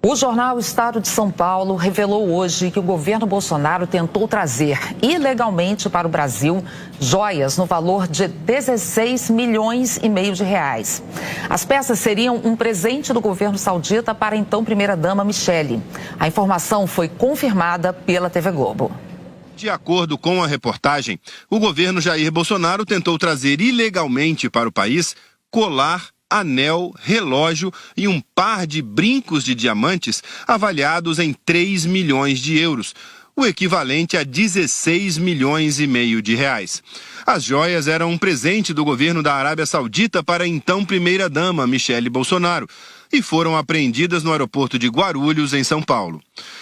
O jornal Estado de São Paulo revelou hoje que o governo Bolsonaro tentou trazer ilegalmente para o Brasil joias no valor de 16 milhões e meio de reais. As peças seriam um presente do governo saudita para a então primeira-dama Michele. A informação foi confirmada pela TV Globo. De acordo com a reportagem, o governo Jair Bolsonaro tentou trazer ilegalmente para o país colar, anel, relógio e um par de brincos de diamantes avaliados em 3 milhões de euros, o equivalente a 16 milhões e meio de reais. As joias eram um presente do governo da Arábia Saudita para a então primeira-dama Michele Bolsonaro e foram apreendidas no aeroporto de Guarulhos, em São Paulo.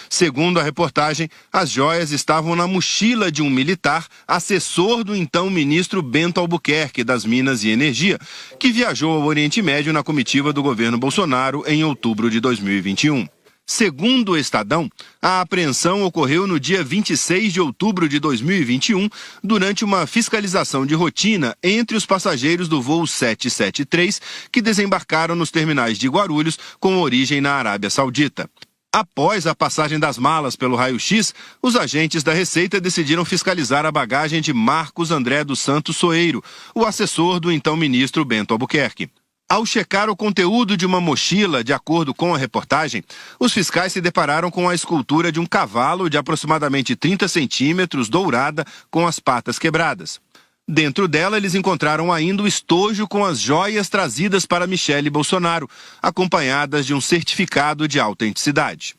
Segundo a reportagem, as joias estavam na mochila de um militar, assessor do então ministro Bento Albuquerque, das Minas e Energia, que viajou ao Oriente Médio na comitiva do governo Bolsonaro em outubro de 2021. Segundo o Estadão, a apreensão ocorreu no dia 26 de outubro de 2021, durante uma fiscalização de rotina entre os passageiros do voo 773, que desembarcaram nos terminais de Guarulhos com origem na Arábia Saudita. Após a passagem das malas pelo raio-x, os agentes da Receita decidiram fiscalizar a bagagem de Marcos André dos Santos Soeiro, o assessor do então ministro Bento Albuquerque. Ao checar o conteúdo de uma mochila, de acordo com a reportagem, os fiscais se depararam com a escultura de um cavalo de aproximadamente 30 centímetros, dourada, com as patas quebradas. Dentro dela, eles encontraram ainda o estojo com as joias trazidas para Michele Bolsonaro, acompanhadas de um certificado de autenticidade.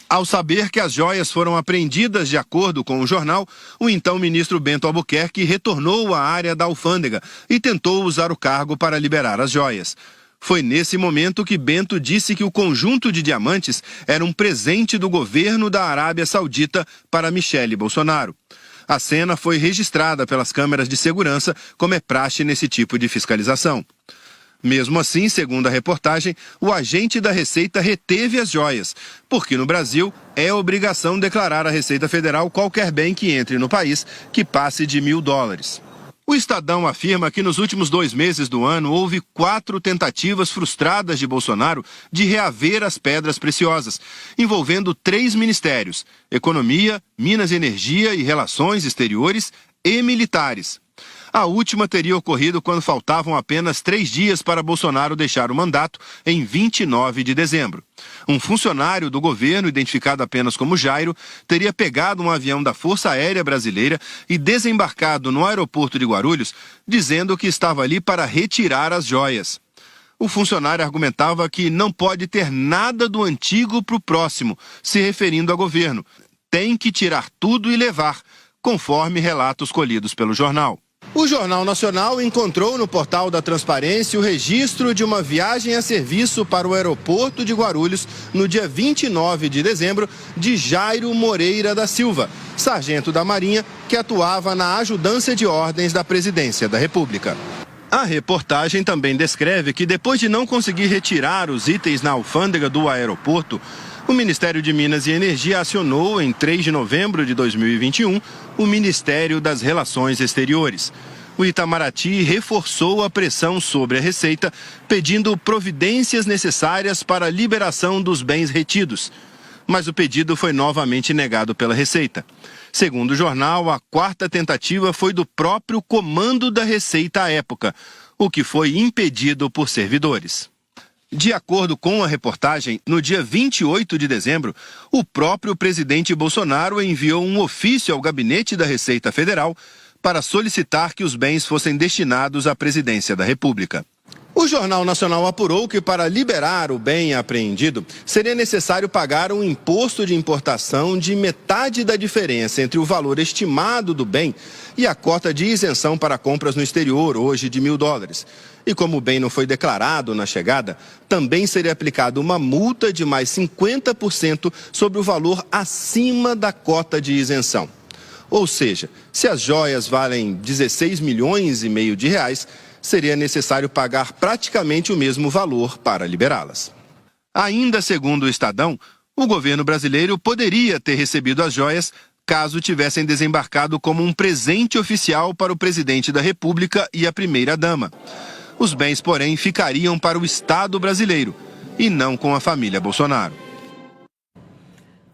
Ao saber que as joias foram apreendidas de acordo com o jornal, o então ministro Bento Albuquerque retornou à área da alfândega e tentou usar o cargo para liberar as joias. Foi nesse momento que Bento disse que o conjunto de diamantes era um presente do governo da Arábia Saudita para Michele Bolsonaro. A cena foi registrada pelas câmeras de segurança, como é praxe nesse tipo de fiscalização. Mesmo assim, segundo a reportagem, o agente da Receita reteve as joias, porque no Brasil é obrigação declarar à Receita Federal qualquer bem que entre no país que passe de $1.000. O Estadão afirma que nos últimos 2 meses do ano houve 4 tentativas frustradas de Bolsonaro de reaver as pedras preciosas, envolvendo 3 ministérios: Economia, Minas e Energia e Relações Exteriores e militares. A última teria ocorrido quando faltavam apenas 3 dias para Bolsonaro deixar o mandato, em 29 de dezembro. Um funcionário do governo, identificado apenas como Jairo, teria pegado um avião da Força Aérea Brasileira e desembarcado no aeroporto de Guarulhos, dizendo que estava ali para retirar as joias. O funcionário argumentava que não pode ter nada do antigo para o próximo, se referindo ao governo. Tem que tirar tudo e levar, conforme relatos colhidos pelo jornal. O Jornal Nacional encontrou no portal da Transparência o registro de uma viagem a serviço para o aeroporto de Guarulhos no dia 29 de dezembro de Jairo Moreira da Silva, sargento da Marinha que atuava na ajudância de ordens da Presidência da República. A reportagem também descreve que depois de não conseguir retirar os itens na alfândega do aeroporto, o Ministério de Minas e Energia acionou, em 3 de novembro de 2021, o Ministério das Relações Exteriores. O Itamaraty reforçou a pressão sobre a Receita, pedindo providências necessárias para a liberação dos bens retidos. Mas o pedido foi novamente negado pela Receita. Segundo o jornal, a 4ª tentativa foi do próprio comando da Receita à época, o que foi impedido por servidores. De acordo com a reportagem, no dia 28 de dezembro, o próprio presidente Bolsonaro enviou um ofício ao gabinete da Receita Federal para solicitar que os bens fossem destinados à presidência da República. O Jornal Nacional apurou que para liberar o bem apreendido, seria necessário pagar um imposto de importação de metade da diferença entre o valor estimado do bem e a cota de isenção para compras no exterior, hoje de $1.000. E como o bem não foi declarado na chegada, também seria aplicada uma multa de mais 50% sobre o valor acima da cota de isenção. Ou seja, se as joias valem 16 milhões e meio de reais, seria necessário pagar praticamente o mesmo valor para liberá-las. Ainda segundo o Estadão, o governo brasileiro poderia ter recebido as joias caso tivessem desembarcado como um presente oficial para o presidente da República e a primeira-dama. Os bens, porém, ficariam para o Estado brasileiro e não com a família Bolsonaro.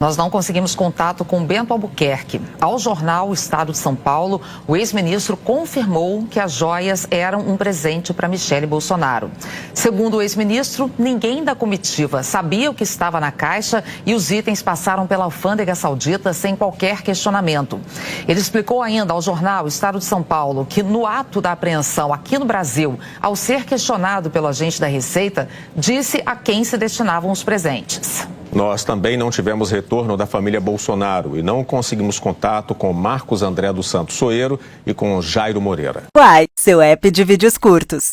Nós não conseguimos contato com Bento Albuquerque. Ao jornal O Estado de São Paulo, o ex-ministro confirmou que as joias eram um presente para Michele Bolsonaro. Segundo o ex-ministro, ninguém da comitiva sabia o que estava na caixa e os itens passaram pela alfândega saudita sem qualquer questionamento. Ele explicou ainda ao jornal O Estado de São Paulo que no ato da apreensão aqui no Brasil, ao ser questionado pelo agente da Receita, disse a quem se destinavam os presentes. Nós também não tivemos retorno da família Bolsonaro e não conseguimos contato com Marcos André dos Santos Soeiro e com Jairo Moreira. Uai, seu app de vídeos curtos.